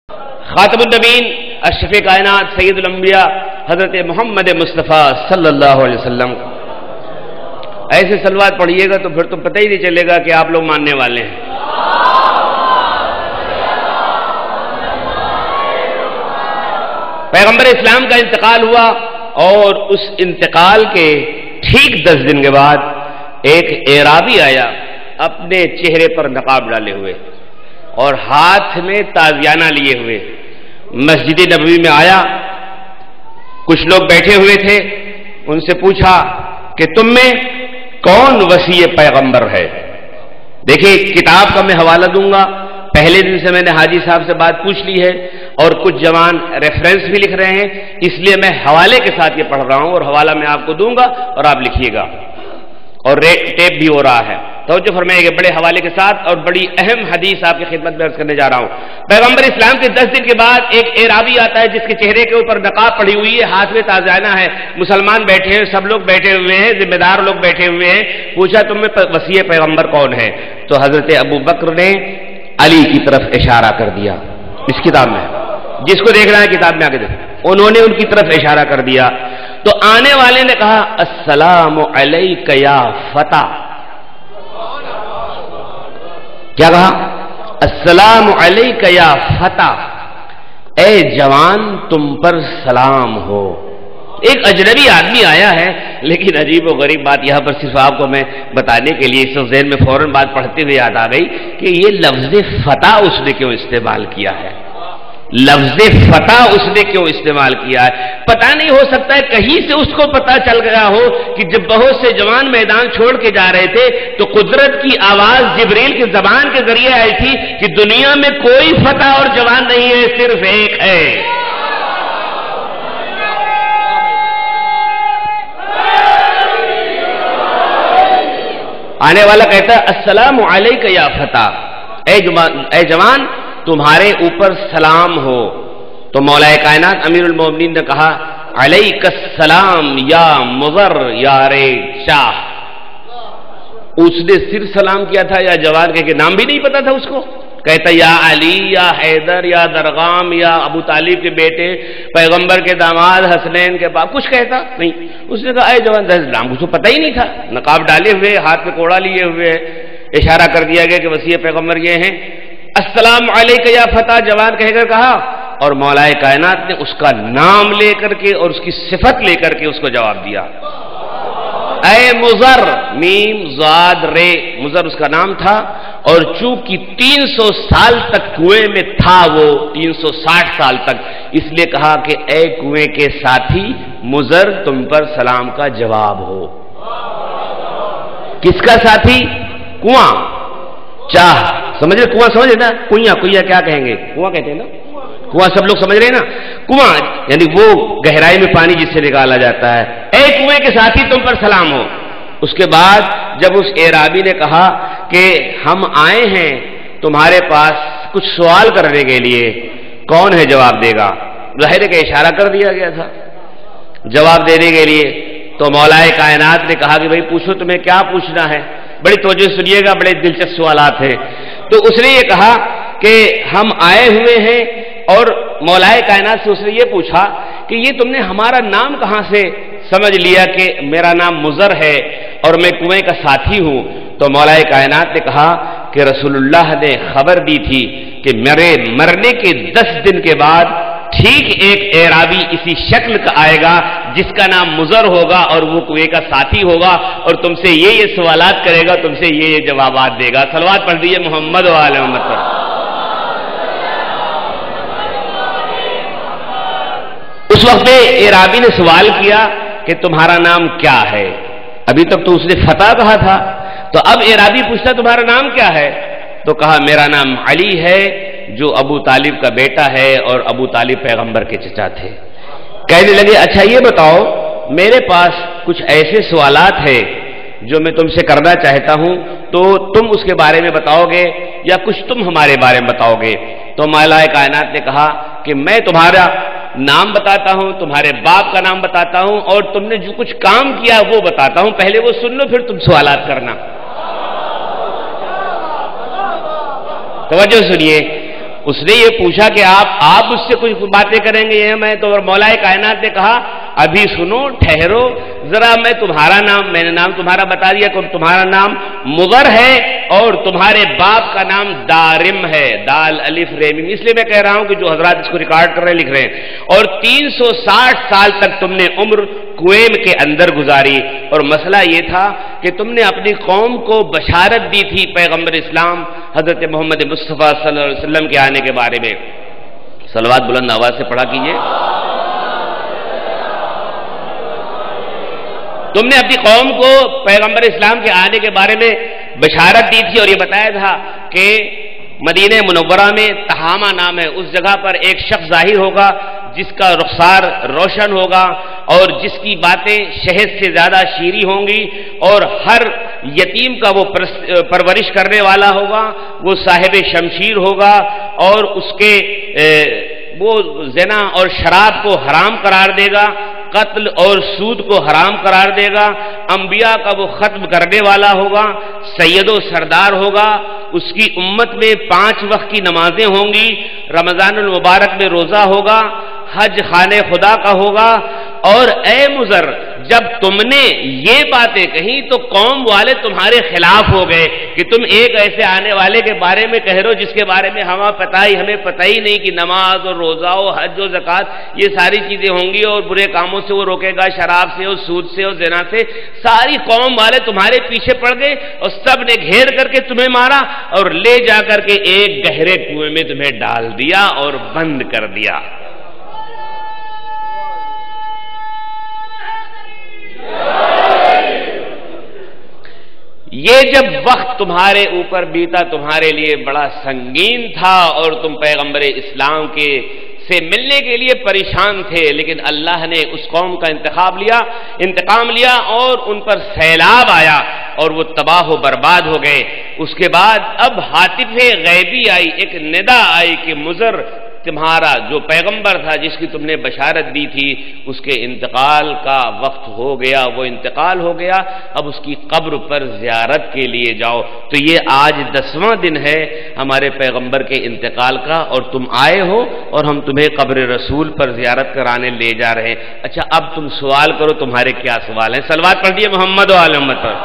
خاتم النبیین اشرف کائنات سید الانبیاء حضرت محمد مصطفیٰ صلی اللہ علیہ وسلم. ایسے صلوات پڑھیے گا تو پھر تو پتہ ہی نہیں چلے گا کہ آپ لوگ ماننے والے ہیں. پیغمبر اسلام کا انتقال ہوا اور اس انتقال کے ٹھیک 10 دن کے بعد ایک اعرابی آیا اپنے چہرے پر نقاب ڈالے ہوئے اور ہاتھ میں تازیانہ لیے ہوئے. مسجد نبوی میں آیا، کچھ لوگ بیٹھے ہوئے تھے، ان سے پوچھا کہ تم میں کون وصی پیغمبر ہے؟ دیکھیے کتاب کا میں حوالہ دوں گا، پہلے دن سے میں نے حاجی صاحب سے بات پوچھ لی ہے اور کچھ جوان ریفرنس بھی لکھ رہے ہیں، اس لیے میں حوالے کے ساتھ یہ پڑھ رہا ہوں اور حوالہ میں آپ کو دوں گا اور آپ لکھیے گا اور ٹیپ بھی ہو رہا ہے. توجہ فرمائیے کہ بڑے حوالے کے ساتھ اور بڑی اہم حدیث آپ کی خدمت میں عرض کرنے جا رہا ہوں. پیغمبر اسلام کے 10 دن کے بعد ایک اعرابی آتا ہے جس کے چہرے کے اوپر نقاب پڑی ہوئی ہے، ہاتھ میں تازیانہ ہے، مسلمان بیٹھے ہیں، سب لوگ بیٹھے ہوئے ہیں، ذمہ دار لوگ بیٹھے ہوئے ہیں. پوچھا تم میں وصی پیغمبر کون ہے؟ تو حضرت ابو بکر نے علی کی طرف اشارہ کر دیا. اس کتاب میں جس کو دیکھ رہا ہے کتاب میں آگے دیکھ، انہوں نے ان کی طرف اشارہ کر دیا. تو آنے والے نے کہا السلام علیک یا فتح. کیا کہا؟ السلام علیک یا فتح، اے جوان تم پر سلام ہو. ایک اجنبی آدمی آیا ہے، لیکن عجیب و غریب بات یہاں پر صرف آپ کو میں بتانے کے لیے اس ذہن میں فوراً بات پڑھتے ہوئے یاد آ گئی کہ یہ لفظ فتح اس نے کیوں استعمال کیا ہے. لفظ فتح اس نے کیوں استعمال کیا ہے؟ پتہ نہیں، ہو سکتا ہے کہیں سے اس کو پتہ چل گیا ہو کہ جب بہت سے جوان میدان چھوڑ کے جا رہے تھے تو قدرت کی آواز جبریل کی زبان کے ذریعے آئی تھی کہ دنیا میں کوئی فتح اور جوان نہیں ہے، صرف ایک ہے. آنے والا کہتا ہے السلام علیک یا فتح، اے جوان تمہارے اوپر سلام ہو. تو مولا کائنات امیر المومنین نے کہا علیک السلام یا مضر یا رے شاہ. اس نے صرف سلام کیا تھا یا جوان کے نام بھی نہیں پتا تھا اس کو؟ کہتا یا علی یا حیدر یا درغام یا ابو طالب کے بیٹے، پیغمبر کے داماد، حسنین کے باپ، کچھ کہتا نہیں. اس نے کہا اے جوان، نام اس کو پتہ ہی نہیں تھا، نقاب ڈالے ہوئے، ہاتھ میں کوڑا لیے ہوئے، اشارہ کر دیا گیا کہ وصی پیغمبر یہ ہیں. السلام علیک یا فتح جوان کہہ کر کہا اور مولا کائنات نے اس کا نام لے کر کے اور اس کی صفت لے کر کے اس کو جواب دیا. اے مضر، میم زاد رے، مضر اس کا نام تھا اور چونکہ 300 سال تک کنویں میں تھا، وہ 360 سال تک، اس لیے کہا کہ اے کنویں کے ساتھی مضر تم پر سلام کا جواب ہو. کس کا ساتھی؟ کنواں، چاہ، سمجھ رہے؟ کنواں سمجھ رہے نا؟ کوئیا کیا کہیں گے؟ کنواں کہتے ہیں نا، کنواں سب لوگ سمجھ رہے ہیں نا؟ کنواں یعنی وہ گہرائی میں پانی جس سے نکالا جاتا ہے. اے کنویں کے ساتھی تم پر سلام ہو. اس کے بعد جب اس اعرابی نے کہا کہ ہم آئے ہیں تمہارے پاس کچھ سوال کرنے کے لیے، کون ہے جواب دے گا؟ ظاہر ہے کہ اشارہ کر دیا گیا تھا جواب دینے کے لیے. تو مولا کائنات نے کہا کہ بھائی پوچھو، تمہیں کیا پوچھنا ہے؟ بڑی توجہ سنیے گا، بڑے دلچسپ سوالات ہیں. تو اس نے یہ کہا کہ ہم آئے ہوئے ہیں اور مولا کائنات سے اس نے یہ پوچھا کہ یہ تم نے ہمارا نام کہاں سے سمجھ لیا کہ میرا نام مضر ہے اور میں کنویں کا ساتھی ہوں؟ تو مولا کائنات نے کہا کہ رسول اللہ نے خبر دی تھی کہ میرے مرنے کے 10 دن کے بعد ٹھیک ایک اعرابی اسی شکل کا آئے گا جس کا نام مضر ہوگا اور وہ کنویں کا ساتھی ہوگا اور تم سے یہ سوالات کرے گا، تم سے یہ جوابات دے گا. صلوات پڑھ دیجیے محمد و آل محمد پر. اس وقت اعرابی نے سوال کیا کہ تمہارا نام کیا ہے؟ ابھی تک تو اس نے فتح کہا تھا، تو اب اعرابی پوچھتا تمہارا نام کیا ہے؟ تو کہا میرا نام علی ہے جو ابو طالب کا بیٹا ہے اور ابو طالب پیغمبر کے چچا تھے. کہنے لگے اچھا یہ بتاؤ، میرے پاس کچھ ایسے سوالات ہیں جو میں تم سے کرنا چاہتا ہوں، تو تم اس کے بارے میں بتاؤ گے یا کچھ تم ہمارے بارے میں بتاؤ گے؟ تو مولا کائنات نے کہا کہ میں تمہارا نام بتاتا ہوں، تمہارے باپ کا نام بتاتا ہوں اور تم نے جو کچھ کام کیا وہ بتاتا ہوں. پہلے وہ سن لو پھر تم سوالات کرنا. توجہ سنیے. اس نے یہ پوچھا کہ آپ مجھ سے کچھ باتیں کریں گے یہ میں تو، اور مولا کائنات نے کہا ابھی سنو، ٹھہرو ذرا، میں تمہارا نام، میں نے نام تمہارا بتا دیا کہ تمہارا نام مضر ہے اور تمہارے باپ کا نام دارم ہے، دال الف ر میم، اس لیے میں کہہ رہا ہوں کہ جو حضرات اس کو ریکارڈ کر رہے ہیں، لکھ رہے ہیں، اور 360 سال تک تم نے عمر کنویں کے اندر گزاری، اور مسئلہ یہ تھا کہ تم نے اپنی قوم کو بشارت دی تھی پیغمبر اسلام حضرت محمد مصطفیٰ صلی اللہ علیہ وسلم کے آنے کے بارے میں۔ صلوات بلند آواز سے پڑھا کیجئے۔ تم نے اپنی قوم کو پیغمبر اسلام کے آنے کے بارے میں بشارت دی تھی، اور یہ بتایا تھا کہ مدینہ منورہ میں تہامہ نام ہے، اس جگہ پر ایک شخص ظاہر ہوگا جس کا رخسار روشن ہوگا اور جس کی باتیں شہد سے زیادہ شیریں ہوں گی، اور ہر یتیم کا وہ پرورش کرنے والا ہوگا، وہ صاحب شمشیر ہوگا، اور اس کے وہ زنا اور شراب کو حرام قرار دے گا، قتل اور سود کو حرام قرار دے گا، انبیاء کا وہ ختم کرنے والا ہوگا، سید و سردار ہوگا، اس کی امت میں 5 وقت کی نمازیں ہوں گی، رمضان المبارک میں روزہ ہوگا، حج خانے خدا کا ہوگا۔ اور اے مضر، جب تم نے یہ باتیں کہیں تو قوم والے تمہارے خلاف ہو گئے کہ تم ایک ایسے آنے والے کے بارے میں کہہ رہے ہو جس کے بارے میں ہمیں پتہ ہی نہیں کہ نماز اور روزہ اور حج و زکوٰۃ یہ ساری چیزیں ہوں گی، اور برے کاموں سے وہ روکے گا، شراب سے اور سود سے اور زنا سے۔ ساری قوم والے تمہارے پیچھے پڑ گئے اور سب نے گھیر کر کے تمہیں مارا اور لے جا کر کے ایک گہرے کنویں میں تمہیں ڈال دیا اور بند کر دیا۔ یہ جب وقت تمہارے اوپر بیتا تمہارے لیے بڑا سنگین تھا اور تم پیغمبر اسلام کے سے ملنے کے لیے پریشان تھے، لیکن اللہ نے اس قوم کا انتقام لیا اور ان پر سیلاب آیا اور وہ تباہ و برباد ہو گئے۔ اس کے بعد اب ہاتف غیبی آئی، ایک ندا آئی کہ مضر تمہارا جو پیغمبر تھا جس کی تم نے بشارت دی تھی اس کے انتقال کا وقت ہو گیا، وہ انتقال ہو گیا، اب اس کی قبر پر زیارت کے لیے جاؤ۔ تو یہ آج 10واں دن ہے ہمارے پیغمبر کے انتقال کا، اور تم آئے ہو اور ہم تمہیں قبر رسول پر زیارت کرانے لے جا رہے ہیں۔ اچھا اب تم سوال کرو، تمہارے کیا سوال ہیں؟ صلوات پڑھ دیے محمد و آل محمد پر۔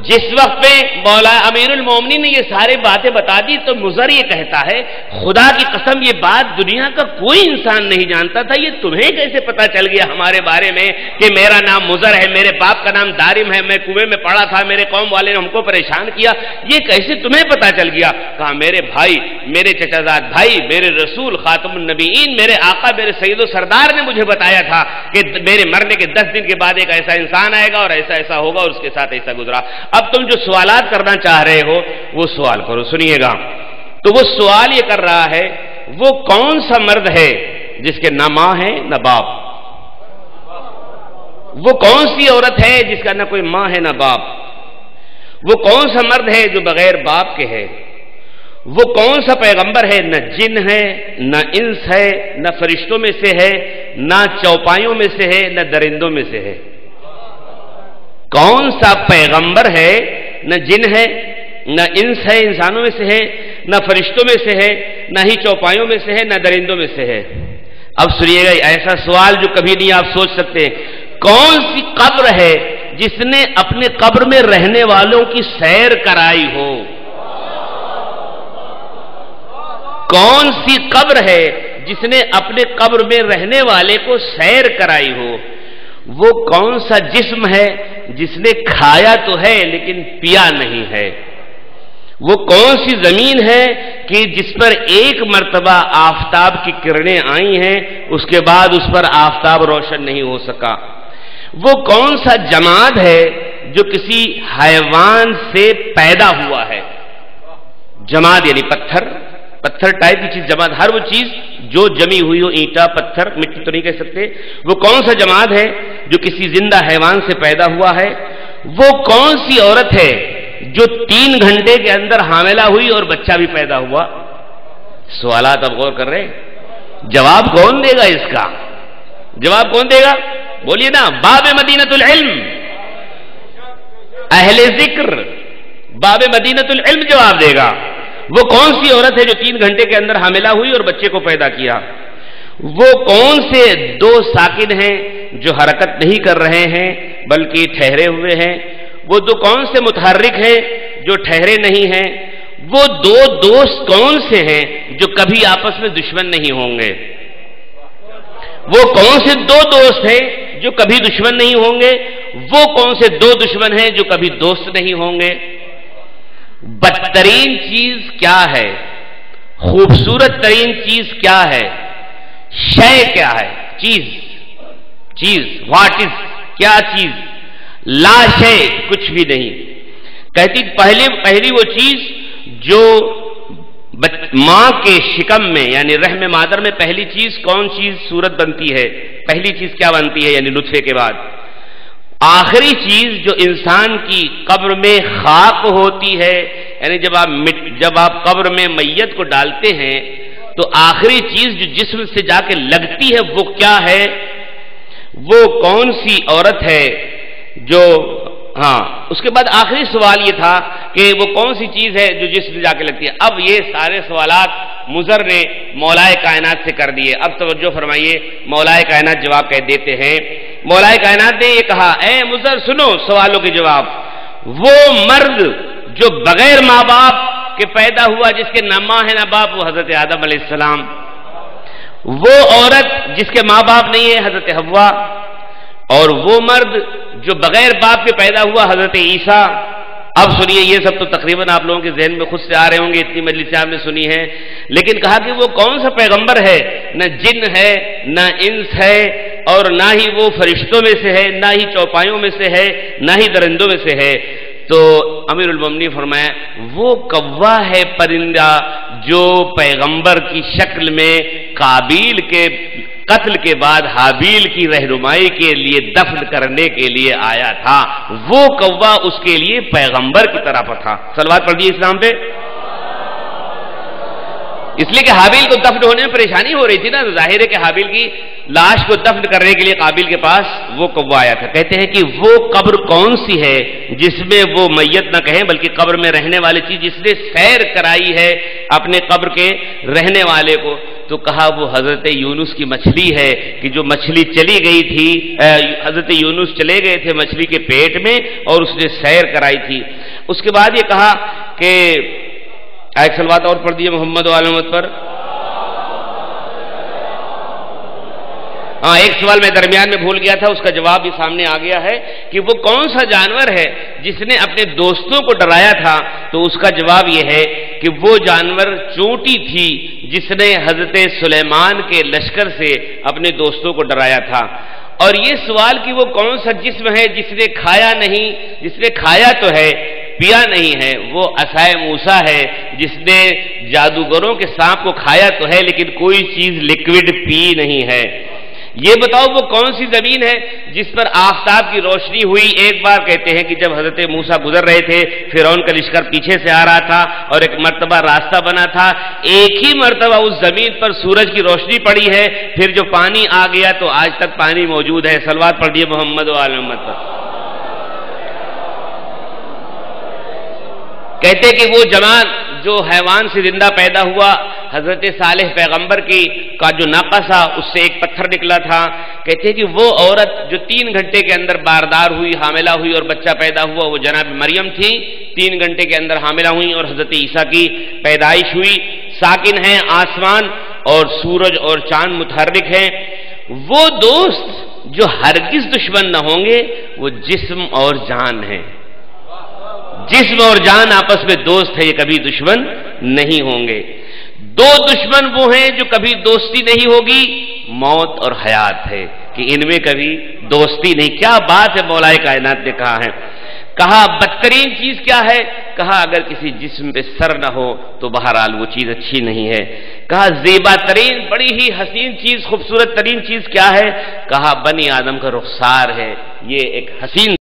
جس وقت میں مولا امیر المومنین نے یہ سارے باتیں بتا دی تو مضر یہ کہتا ہے خدا کی قسم یہ بات دنیا کا کوئی انسان نہیں جانتا تھا، یہ تمہیں کیسے پتا چل گیا ہمارے بارے میں کہ میرا نام مضر ہے، میرے باپ کا نام دارم ہے، میں کنویں میں پڑا تھا، میرے قوم والے نے ہم کو پریشان کیا، یہ کیسے تمہیں پتا چل گیا؟ کہا میرے بھائی، میرے چچا زاد بھائی، میرے رسول خاتم النبیین، میرے آقا، میرے سید و سردار نے مجھے بتایا تھا کہ میرے مرنے کے 10 دن کے بعد ایک ایسا انسان آئے گا اور ایسا ایسا ہوگا اور اس کے ساتھ ایسا گزرا۔ اب تم جو سوالات کرنا چاہ رہے ہو وہ سوال کرو، سنیے گا۔ تو وہ سوال یہ کر رہا ہے وہ کون سا مرد ہے جس کے نہ ماں ہے نہ باپ؟ وہ کون سی عورت ہے جس کا نہ کوئی ماں ہے نہ باپ؟ وہ کون سا مرد ہے جو بغیر باپ کے ہے؟ وہ کون سا پیغمبر ہے نہ جن ہے نہ انس ہے نہ فرشتوں میں سے ہے نہ چوپایوں میں سے ہے نہ درندوں میں سے ہے؟ کون سا پیغمبر ہے؟ نہ جن ہے نہ انس ہے انسانوں میں سے ہے نہ فرشتوں میں سے ہے نہ ہی چوپایوں میں سے ہے نہ درندوں میں سے ہے۔ اب سنیے گا ایسا سوال جو کبھی نہیں آپ سوچ سکتے، کون سی قبر ہے جس نے اپنے قبر میں رہنے والوں کی سیر کرائی ہو؟ کون سی قبر ہے جس نے اپنے قبر میں رہنے والے کو سیر کرائی ہو؟ وہ کون سا جسم ہے جس نے کھایا تو ہے لیکن پیا نہیں ہے؟ وہ کون سی زمین ہے کہ جس پر ایک مرتبہ آفتاب کی کرنیں آئی ہیں اس کے بعد اس پر آفتاب روشن نہیں ہو سکا؟ وہ کون سا جماد ہے جو کسی حیوان سے پیدا ہوا ہے؟ جماد یعنی پتھر ٹائپ کی چیز، جماد ہر وہ چیز جو جمی ہوئی ہو، اینٹا پتھر مٹی تو نہیں کہہ سکتے۔ وہ کون سا جماد ہے جو کسی زندہ حیوان سے پیدا ہوا ہے؟ وہ کون سی عورت ہے جو 3 گھنٹے کے اندر حاملہ ہوئی اور بچہ بھی پیدا ہوا؟ سوالات اب غور کر رہے ہیں، جواب کون دے گا اس کا؟ جواب کون دے گا؟ بولیے نا، باب مدینۃ العلم، اہل ذکر باب مدینۃ العلم جواب دے گا۔ وہ کون سی عورت ہے جو 3 گھنٹے کے اندر حاملہ ہوئی اور بچے کو پیدا کیا؟ وہ کون سے 2 ساکن ہیں جو حرکت نہیں کر رہے ہیں بلکہ ٹھہرے ہوئے ہیں؟ وہ 2 کون سے متحرک ہیں جو ٹھہرے نہیں ہیں؟ وہ 2 دوست کون سے ہیں جو کبھی آپس میں دشمن نہیں ہوں گے؟ وہ کون سے 2 دوست ہیں جو کبھی دشمن نہیں ہوں گے؟ وہ کون سے 2 دشمن ہیں جو کبھی دوست نہیں ہوں گے؟ بدترین چیز کیا ہے؟ خوبصورت ترین چیز کیا ہے؟ شے کیا ہے؟ چیز واٹ از، کیا چیز؟ لا شے، کچھ بھی نہیں۔ کہتی پہلی وہ چیز جو ماں کے شکم میں یعنی رحم مادر میں پہلی چیز کون چیز صورت بنتی ہے؟ پہلی چیز کیا بنتی ہے یعنی نطفے کے بعد؟ آخری چیز جو انسان کی قبر میں خاک ہوتی ہے، یعنی جب آپ قبر میں میت کو ڈالتے ہیں تو آخری چیز جو جسم سے جا کے لگتی ہے وہ کیا ہے؟ وہ کون سی عورت ہے جو اس کے بعد آخری سوال یہ تھا کہ وہ کون سی چیز ہے جو جسم سے جا کے لگتی ہے۔ اب یہ سارے سوالات مضر نے مولائے کائنات سے کر دیے۔ اب توجہ فرمائیے، مولائے کائنات جواب کہہ دیتے ہیں۔ مولائے کائنات نے یہ کہا، اے مضر سنو سوالوں کے جواب۔ وہ مرد جو بغیر ماں باپ کے پیدا ہوا، جس کے نہ ماں ہے نہ باپ، وہ حضرت آدم علیہ السلام۔ وہ عورت جس کے ماں باپ نہیں ہے، حضرت حوا۔ اور وہ مرد جو بغیر باپ کے پیدا ہوا، حضرت عیسیٰ۔ اب سنیے، یہ سب تو تقریباً آپ لوگوں کے ذہن میں خود سے آ رہے ہوں گے، اتنی مجلسیں آپ نے سنی ہیں، لیکن کہا کہ وہ کون سا پیغمبر ہے؟ نہ جن ہے نہ انس ہے، اور نہ ہی وہ فرشتوں میں سے ہے، نہ ہی چوپایوں میں سے ہے، نہ ہی درندوں میں سے ہے۔ تو امیر المومنین فرمایا، وہ کوا ہے پرندہ جو پیغمبر کی شکل میں قابیل کے قتل کے بعد حابیل کی رہنمائی کے لیے دفن کرنے کے لیے آیا تھا، وہ کوا اس کے لیے پیغمبر کی طرح پر تھا۔ صلوات پڑھ دیجیے اسلام پہ۔ اس لیے کہ حابیل کو دفن ہونے میں پریشانی ہو رہی تھی نا، تو ظاہر ہے کہ حابیل کی لاش کو دفن کرنے کے لیے قابیل کے پاس وہ کوا آیا تھا۔ کہتے ہیں کہ وہ قبر کون سی ہے جس میں وہ میت نہ کہیں بلکہ قبر میں رہنے والی چیز، جس نے سیر کرائی ہے اپنے قبر کے رہنے والے کو؟ تو کہا وہ حضرت یونس کی مچھلی ہے، کہ جو مچھلی چلی گئی تھی، حضرت یونس چلے گئے تھے مچھلی کے پیٹ میں اور اس نے سیر کرائی تھی۔ اس کے بعد یہ کہا کہ ایک صلوات اور پڑھ دیے محمد و آل محمد پر۔ ایک سوال میں درمیان میں بھول گیا تھا، اس کا جواب بھی سامنے آ گیا ہے کہ وہ کون سا جانور ہے جس نے اپنے دوستوں کو ڈرایا تھا؟ تو اس کا جواب یہ ہے کہ وہ جانور چونٹی تھی جس نے حضرت سلیمان کے لشکر سے اپنے دوستوں کو ڈرایا تھا۔ اور یہ سوال کہ وہ کون سا جسم ہے جس نے کھایا نہیں، جس نے کھایا تو ہے پیا نہیں ہے، وہ عصائے موسیٰ ہے جس نے جادوگروں کے سانپ کو کھایا تو ہے لیکن کوئی چیز لیکوڈ پی نہیں ہے۔ یہ بتاؤ وہ کون سی زمین ہے جس پر آفتاب کی روشنی ہوئی؟ ایک بار کہتے ہیں کہ جب حضرت موسیٰ گزر رہے تھے، فرعون کا لشکر پیچھے سے آ رہا تھا اور ایک مرتبہ راستہ بنا تھا، ایک ہی مرتبہ اس زمین پر سورج کی روشنی پڑی ہے، پھر جو پانی آ گیا تو آج تک پانی موجود ہے۔ صلوات پڑھ دیے محمد و آل محمد پر۔ کہتے کہ وہ جوان جو حیوان سے زندہ پیدا ہوا، حضرت صالح پیغمبر کا جو ناقہ تھا اس سے ایک پتھر نکلا تھا۔ کہتے ہیں کہ وہ عورت جو 3 گھنٹے کے اندر باردار ہوئی، حاملہ ہوئی اور بچہ پیدا ہوا، وہ جناب مریم تھی۔ 3 گھنٹے کے اندر حاملہ ہوئی اور حضرت عیسیٰ کی پیدائش ہوئی۔ ساکن ہیں آسمان اور سورج اور چاند متحرک ہیں۔ وہ دوست جو ہرگز دشمن نہ ہوں گے وہ جسم اور جان ہیں۔ جسم اور جان آپس میں دوست ہے، یہ کبھی دشمن نہیں ہوں گے۔ 2 دشمن وہ ہیں جو کبھی دوستی نہیں ہوگی، موت اور حیات ہے، کہ ان میں کبھی دوستی نہیں۔ کیا بات ہے مولائے کائنات نے کہا ہے۔ کہا بدترین چیز کیا ہے؟ کہا اگر کسی جسم پہ سر نہ ہو تو بہرحال وہ چیز اچھی نہیں ہے۔ کہا زیبا ترین، بڑی ہی حسین چیز، خوبصورت ترین چیز کیا ہے؟ کہا بنی آدم کا رخسار ہے، یہ ایک حسین